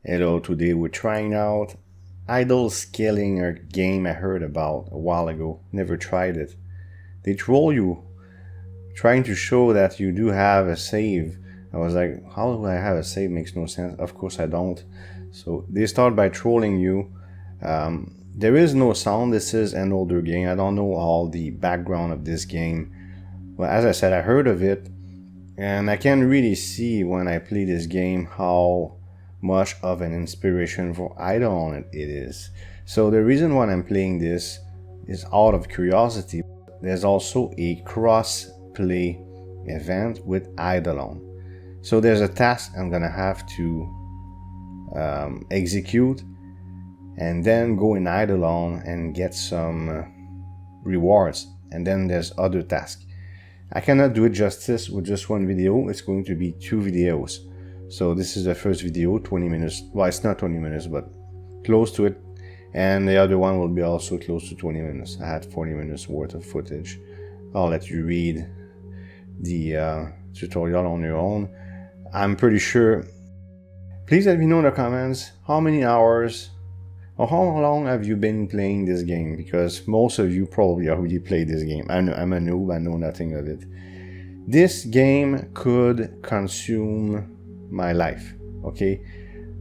Hello, today we're trying out idle scaling, a game I heard about a while ago. Never tried it. They troll you, trying to show that you do have a save. I was like, how do I have a save? Makes no sense. Of course I don't. So they start by trolling you. There is no sound. This is an older game. I don't know all the background of this game. Well, as I said, I heard of it, and I can really see when I play this game how much of an inspiration for Idleon it is. So the reason why I'm playing this is out of curiosity. There's also a cross-play event with Idleon. So there's a task I'm gonna have to execute and then go in Idleon and get some rewards. And then there's other tasks. I cannot do it justice with just one video. It's going to be 2 videos. So this is the first video, 20 minutes. Well, it's not 20 minutes, but close to it. And the other one will be also close to 20 minutes. I had 40 minutes worth of footage. I'll let you read the tutorial on your own. I'm pretty sure. Please let me know in the comments how many hours or how long have you been playing this game, because most of you probably already played this game. I'm a noob, I know nothing of it. This game could consume my life, okay?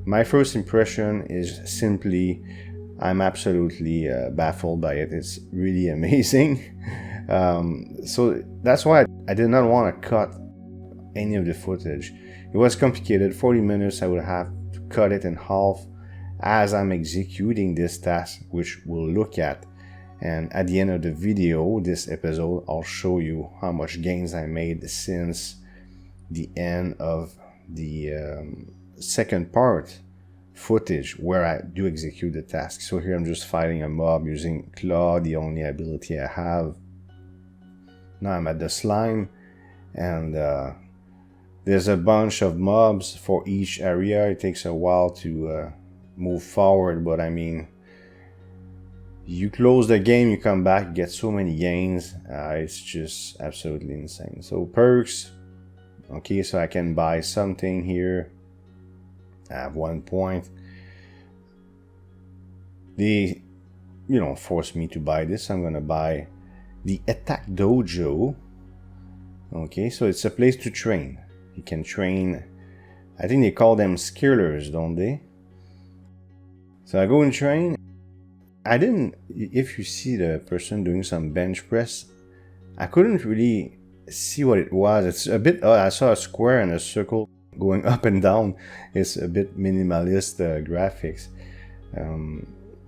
My first impression is simply I'm absolutely baffled by it. It's really amazing. So that's why I did not want to cut any of the footage. It was complicated. 40 minutes I would have to cut it in half as I'm executing this task, which we'll look at. And at the end of the video, this episode, I'll show you how much gains I made since the end of the second part footage where I do execute the task. So here I'm just fighting a mob using claw, the only ability I have. Now I'm at the slime, and there's a bunch of mobs for each area. It takes a while to move forward, but I mean, you close the game, you come back, you get so many gains. It's just absolutely insane. So perks. Okay, so I can buy something here. I have 1 point. They, force me to buy this. I'm gonna buy the Attack Dojo. Okay, so it's a place to train. You can train. I think they call them skillers, don't they? So I go and train. If you see the person doing some bench press, I couldn't really see what it was. It's a bit I saw a square and a circle going up and down. It's a bit minimalist graphics.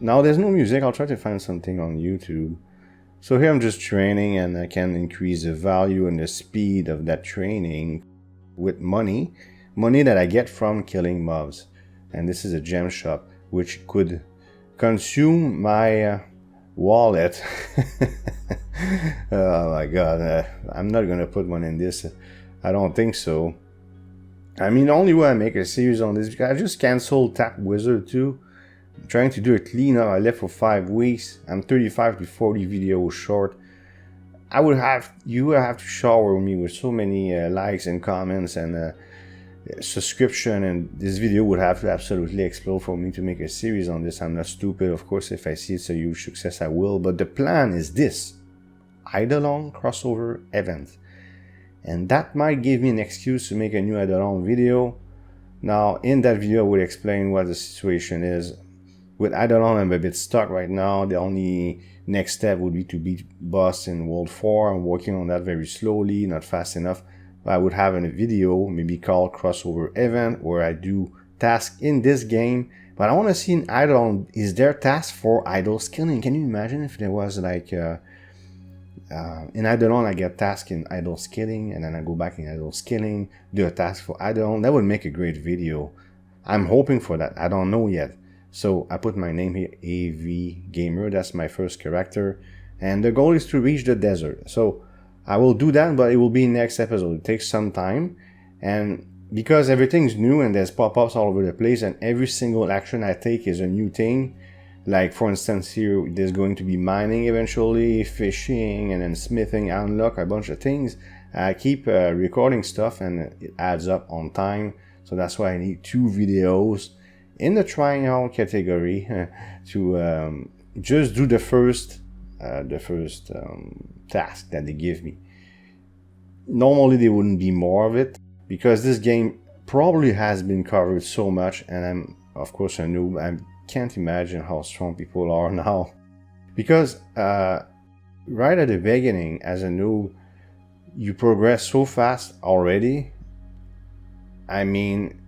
Now there's no music. I'll try to find something on YouTube. So here I'm just training, and I can increase the value and the speed of that training with money that I get from killing mobs. And this is a gem shop, which could consume my wallet. Oh my god, I'm not gonna put one in this. I don't think so. I mean, the only way I make a series on this, because I just canceled Tap Wizard 2. I'm trying to do a cleanup. I left for 5 weeks. I'm 35 to 40 videos short. You would have to shower me with so many likes and comments and subscription, and this video would have to absolutely explode for me to make a series on this. I'm not stupid. Of course, if I see it's a huge success, I will. But the plan is this: Idleon Crossover Event. And that might give me an excuse to make a new Idleon video. Now, in that video, I will explain what the situation is. With Idleon, I'm a bit stuck right now. The only next step would be to beat boss in World 4. I'm working on that very slowly, not fast enough. But I would have a video, maybe called Crossover Event, where I do tasks in this game. But I want to see in Idleon, is there tasks for idle skilling? Can you imagine if there was like... in Idleon, I get tasks in idle skilling, and then I go back in idle skilling, do a task for Idleon. That would make a great video. I'm hoping for that. I don't know yet. So I put my name here, AV Gamer. That's my first character. And the goal is to reach the desert. So I will do that, but it will be next episode. It takes some time. And because everything's new and there's pop-ups all over the place, and every single action I take is a new thing. Like, for instance, here, there's going to be mining eventually, fishing, and then smithing, unlock a bunch of things. I keep recording stuff, and it adds up on time. So that's why I need 2 videos in the trying out category to just do the first task that they give me. Normally there wouldn't be more of it because this game probably has been covered so much, and I'm of course a noob. I can't imagine how strong people are now, because right at the beginning as a noob you progress so fast already. I mean,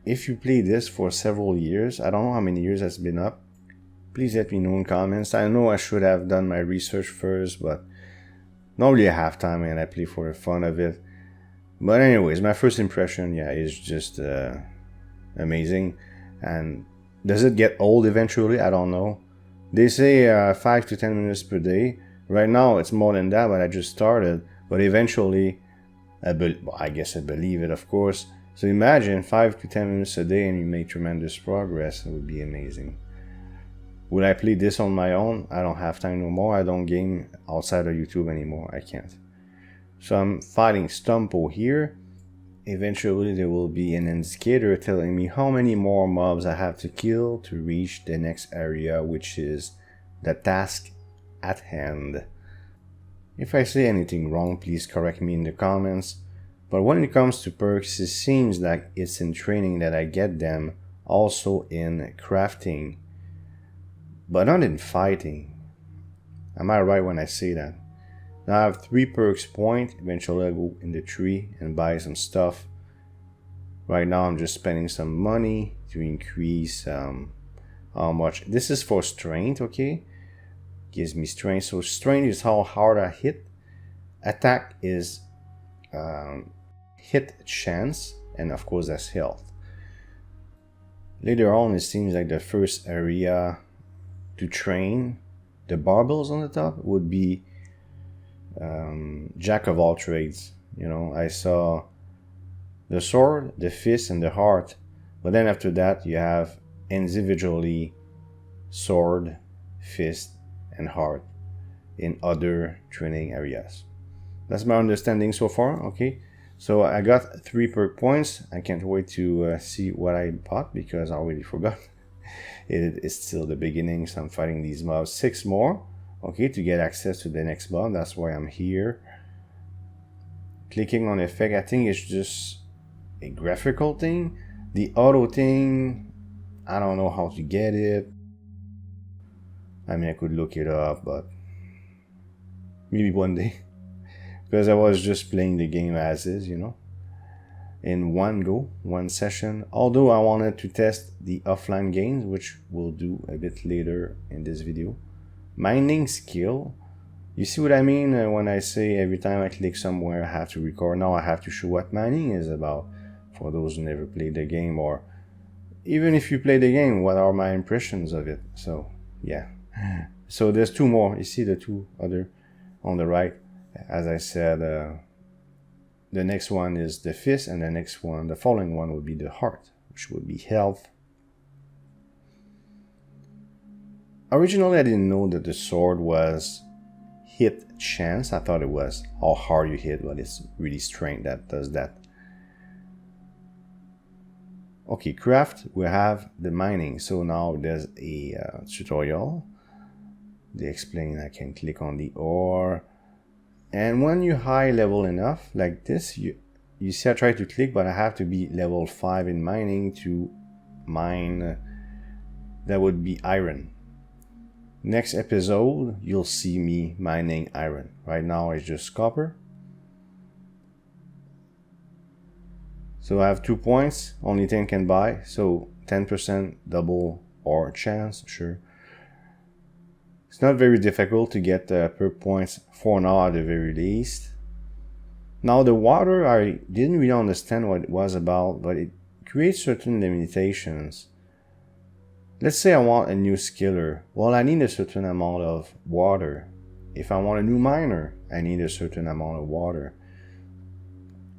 if you play this for several years, I don't know how many years has been up, please let me know in comments. I know I should have done my research first, but normally I have time and I play for the fun of it. But anyways, my first impression, yeah, is just amazing. And does it get old eventually? I don't know. They say 5 to 10 minutes per day. Right now it's more than that, but I just started. But eventually, I guess I believe it, of course. So imagine 5 to 10 minutes a day and you make tremendous progress. It would be amazing. Would I play this on my own? I don't have time no more. I don't game outside of YouTube anymore. I can't. So I'm fighting Stumpo here. Eventually there will be an indicator telling me how many more mobs I have to kill to reach the next area, which is the task at hand. If I say anything wrong, please correct me in the comments. But when it comes to perks, it seems like it's in training that I get them, also in crafting, but not in fighting. Am I right when I say that? Now I have 3 perks point. Eventually I'll go in the tree and buy some stuff. Right now I'm just spending some money to increase how much. This is for strength, okay? Gives me strength. So strength is how hard I hit. Attack is hit chance, and of course that's health. Later on it seems like the first area to train the barbells on the top would be jack of all trades. You know, I saw the sword, the fist, and the heart, but then after that you have individually sword, fist, and heart in other training areas. That's my understanding so far. Okay, so I got 3 perk points. I can't wait to see what I bought because I already forgot. It is still the beginning, so I'm fighting these mobs. 6 more, okay, to get access to the next mob. That's why I'm here. Clicking on effect, I think it's just a graphical thing. The auto thing, I don't know how to get it. I mean, I could look it up, but maybe one day. Because I was just playing the game as is, you know, in one go, one session. Although I wanted to test the offline games, which we'll do a bit later in this video. Mining skill. You see what I mean when I say every time I click somewhere I have to record. Now I have to show what mining is about for those who never played the game, or even if you play the game, what are my impressions of it. So yeah. So there's 2 more. You see the 2 other on the right. As I said, the next one is the fist, and the following one would be the heart, which would be health. Originally I didn't know that the sword was hit chance. I thought it was how hard you hit, but it's really strength that does that. Okay, craft, we have the mining. So now there's a tutorial. They explain I can click on the ore. And when you high level enough, like this, you see I try to click, but I have to be level 5 in mining to mine. That would be iron. Next episode, you'll see me mining iron. Right now it's just copper. So I have 2 points, only 10 can buy. So 10% double ore chance, sure. It's not very difficult to get perk points for now at the very least. Now the water, I didn't really understand what it was about, but it creates certain limitations. Let's say I want a new skiller. Well, I need a certain amount of water. If I want a new miner, I need a certain amount of water.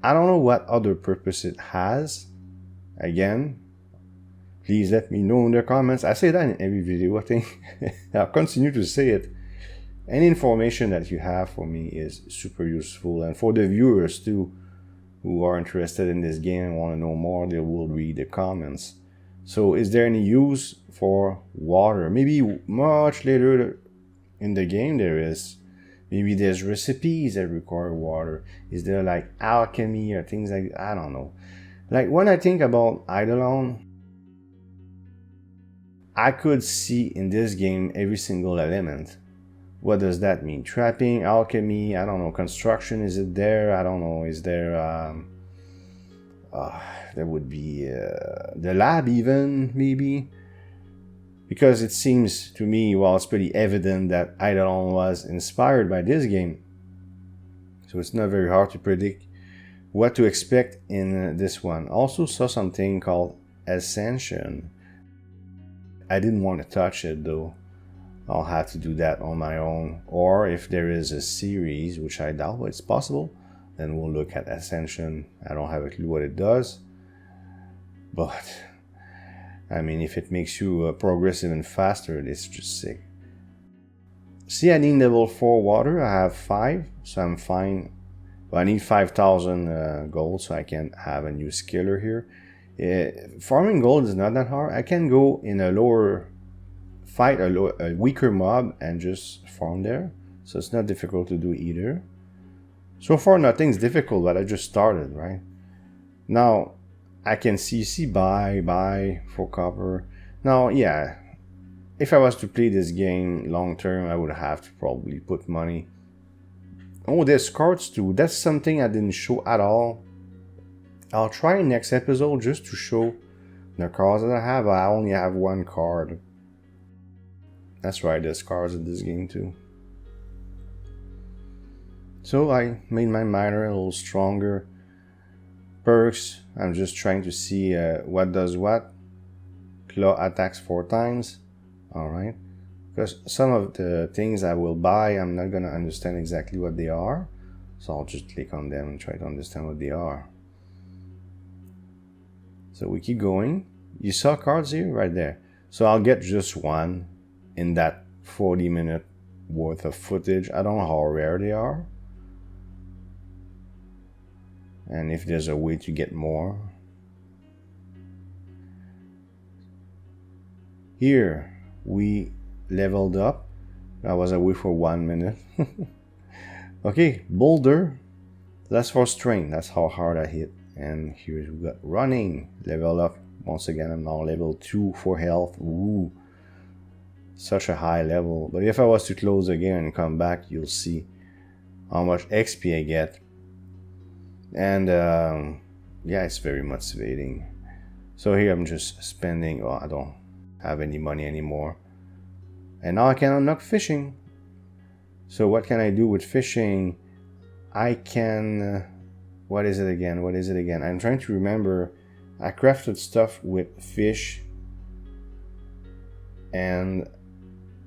I don't know what other purpose it has. Again, please let me know in the comments. I say that in every video, I think. I'll continue to say it. Any information that you have for me is super useful. And for the viewers too, who are interested in this game and want to know more, they will read the comments. So is there any use for water? Maybe much later in the game there is. Maybe there's recipes that require water. Is there like alchemy or things like that? I don't know. Like when I think about Idleon, I could see in this game every single element. What does that mean? Trapping, alchemy, I don't know. Construction, is it there? I don't know. Is there... there would be the lab even, maybe? Because it seems to me, well, it's pretty evident that Idleon was inspired by this game. So it's not very hard to predict what to expect in this one. Also saw something called Ascension. I didn't want to touch it though. I'll have to do that on my own. Or if there is a series, which I doubt, but it's possible, then we'll look at Ascension. I don't have a clue what it does. But, I mean, if it makes you progress even faster, it's just sick. See, I need level 4 water. I have 5, so I'm fine. But I need 5,000 gold so I can have a new skiller here. Farming gold is not that hard. I can go in a lower fight, a weaker mob, and just farm there. So it's not difficult to do either. So far, nothing's difficult, but I just started, right? Now, I can see buy for copper. Now, yeah, if I was to play this game long term, I would have to probably put money. Oh, there's cards too. That's something I didn't show at all. I'll try next episode just to show the cards that I have. I only have 1 card. That's right, there's cards in this game too. So I made my miner a little stronger. Perks, I'm just trying to see what does what. Claw attacks 4 times. Alright. Because some of the things I will buy, I'm not going to understand exactly what they are. So I'll just click on them and try to understand what they are. So we keep going. You saw cards here? Right there. So I'll get just 1 in that 40-minute worth of footage. I don't know how rare they are. And if there's a way to get more. Here we leveled up. I was away for 1 minute. Okay, boulder. That's for strength. That's how hard I hit. And here we got running. Level up. Once again, I'm now level 2 for health. Ooh. Such a high level. But if I was to close again and come back, you'll see how much XP I get. And yeah, it's very motivating. So here I'm just spending. Oh, I don't have any money anymore. And now I can unlock fishing. So what can I do with fishing? I can... what is it again? What is it again? I'm trying to remember. I crafted stuff with fish. And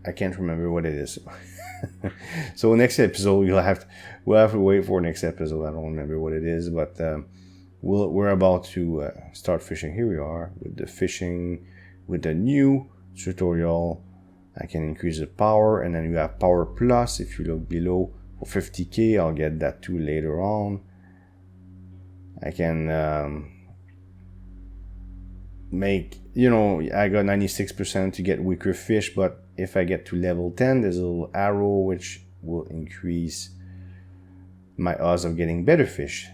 I can't remember what it is. So next episode we'll have to wait for next episode. I don't remember what it is, but we're about to start fishing. Here we are with the fishing, with the new tutorial. I can increase the power, and then you have power plus. If you look below for 50k, I'll get that too later on. I can make, you know, I got 96% to get weaker fish, but if I get to level 10, there's a little arrow which will increase my odds of getting better fish.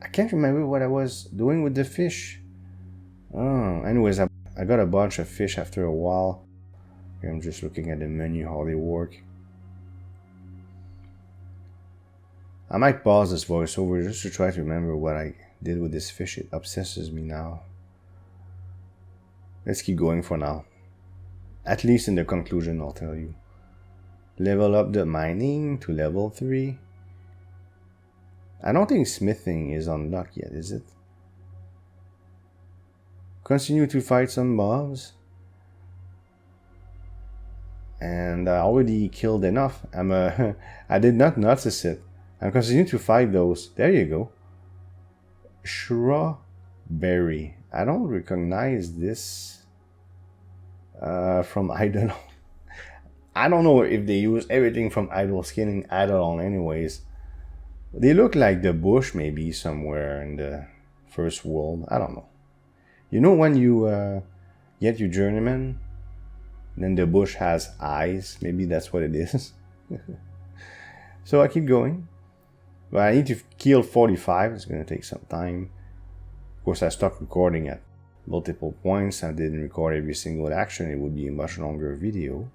I can't remember what I was doing with the fish. Oh, anyways, I got a bunch of fish after a while. I'm just looking at the menu, how they work. I might pause this voiceover just to try to remember what I did with this fish. It obsesses me now. Let's keep going for now. At least in the conclusion, I'll tell you. Level up the mining to level 3. I don't think smithing is unlocked yet, is it? Continue to fight some mobs. And I already killed enough. I did not notice it. I'm continuing to fight those. There you go. Strawberry. I don't recognize this from Idleon. I don't know if they use everything from Idle Skin in Idleon anyways. They look like the bush maybe somewhere in the first world. I don't know. You know when you Get your journeyman. Then the bush has eyes. Maybe that's what it is. So I keep going. But I need to kill 45. It's going to take some time. Of course, I stopped recording at multiple points. I didn't record every single action. It would be a much longer video.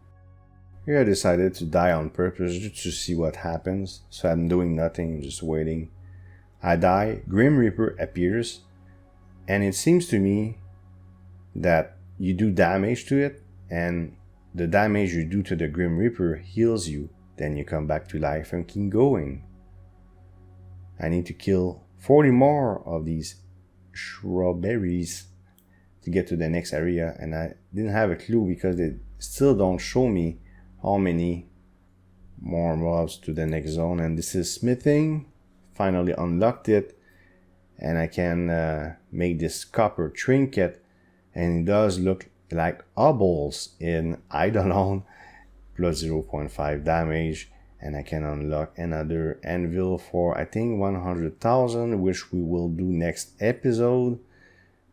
Here I decided to die on purpose just to see what happens. So I'm doing nothing, just waiting. I die. Grim Reaper appears. And it seems to me that you do damage to it. And the damage you do to the Grim Reaper heals you. Then you come back to life and keep going. I need to kill 40 more of these strawberries to get to the next area. And I didn't have a clue because they still don't show me how many more mobs to the next zone. And this is smithing. Finally unlocked it. And I can make this copper trinket. And it does look like obels in Idleon. Plus 0.5 damage. And I can unlock another anvil for, I think, 100,000, which we will do next episode.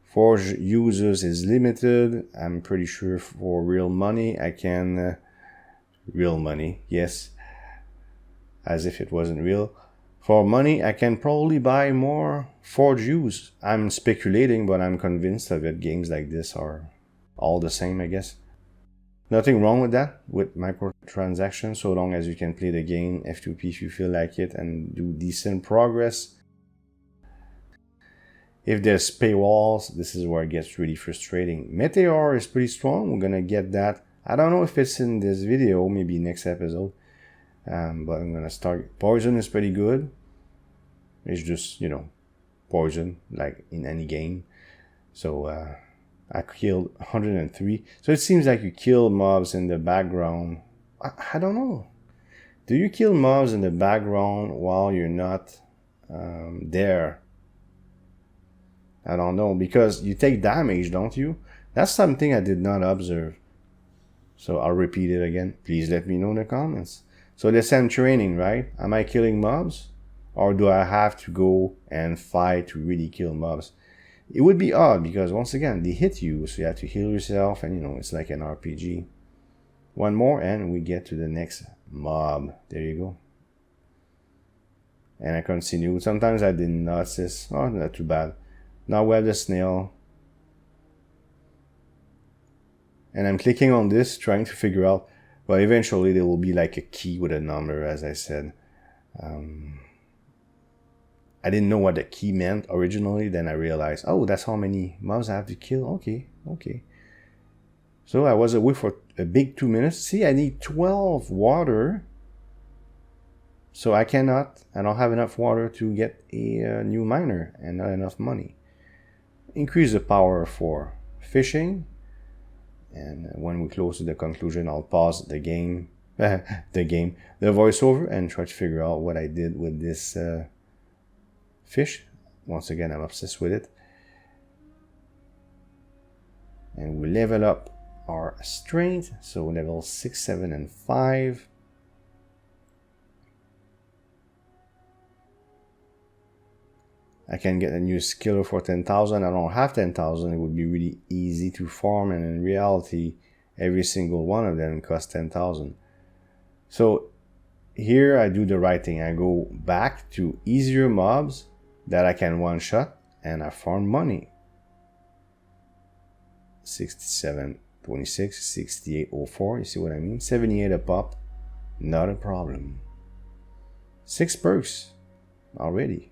Forge users is limited. I'm pretty sure for real money, I can... real money, yes. As if it wasn't real. For money, I can probably buy more Forge use. I'm speculating, but I'm convinced of it. Games like this are all the same, I guess. Nothing wrong with that, with microtransactions, so long as you can play the game F2P if you feel like it and do decent progress. If there's paywalls, this is where it gets really frustrating. Meteor is pretty strong, we're gonna get that. I don't know if it's in this video, maybe next episode, but I'm gonna start. Poison is pretty good. It's just, poison, like in any game. So, I killed 103. So it seems like you kill mobs in the background. I don't know. Do you kill mobs in the background while you're not there? I don't know. Because you take damage, don't you? That's something I did not observe. So I'll repeat it again. Please let me know in the comments. So let's say I'm training, right? Am I killing mobs? Or do I have to go and fight to really kill mobs? It would be odd because, once again, they hit you, so you have to heal yourself, and it's like an RPG. One more, and we get to the next mob. There you go. And I continue. Sometimes I didn't notice. Oh, not too bad. Now we have the snail. And I'm clicking on this, trying to figure out, well, eventually there will be like a key with a number, as I said. I didn't know what the key meant originally. Then I realized, oh, that's how many mobs I have to kill. Okay. So I was away for a big 2 minutes. See, I need 12 water. So I don't have enough water to get a new miner and not enough money. Increase the power for fishing. And when we're close to the conclusion, I'll pause the game, the voiceover, and try to figure out what I did with this fish. Once again, I'm obsessed with it. And we level up our strength. So level 6, 7, and 5. I can get a new skill for 10,000. I don't have 10,000. It would be really easy to farm. And in reality, every single one of them costs 10,000. So here I do the right thing. I go back to easier mobs that I can one-shot, and I farm money. 67.26, 68.04, you see what I mean? 78 a pop, not a problem. 6 perks already.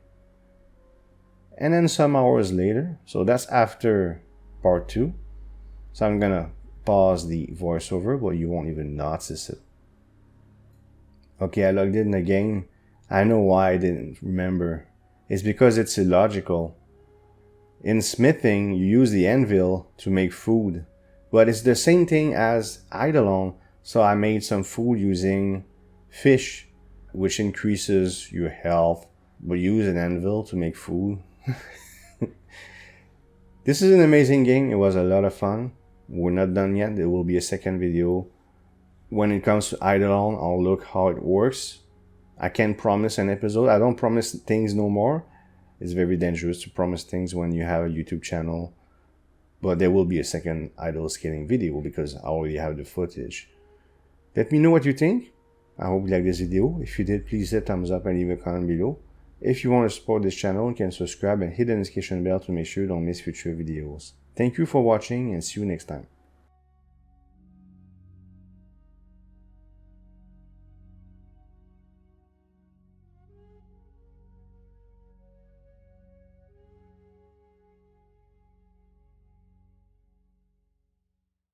And then some hours later, so that's after part 2. So I'm gonna pause the voiceover, but you won't even notice it. Okay, I logged in again. I know why I didn't remember. It's because it's illogical. In smithing, you use the anvil to make food. But it's the same thing as Idleon. So I made some food using fish, which increases your health. But use an anvil to make food. This is an amazing game. It was a lot of fun. We're not done yet. There will be a second video. When it comes to Idleon, I'll look how it works. I can't promise an episode. I don't promise things no more. It's very dangerous to promise things when you have a YouTube channel. But there will be a second idle scaling video because I already have the footage. Let me know what you think. I hope you liked this video. If you did, please hit thumbs up and leave a comment below. If you want to support this channel, you can subscribe and hit the notification bell to make sure you don't miss future videos. Thank you for watching and see you next time.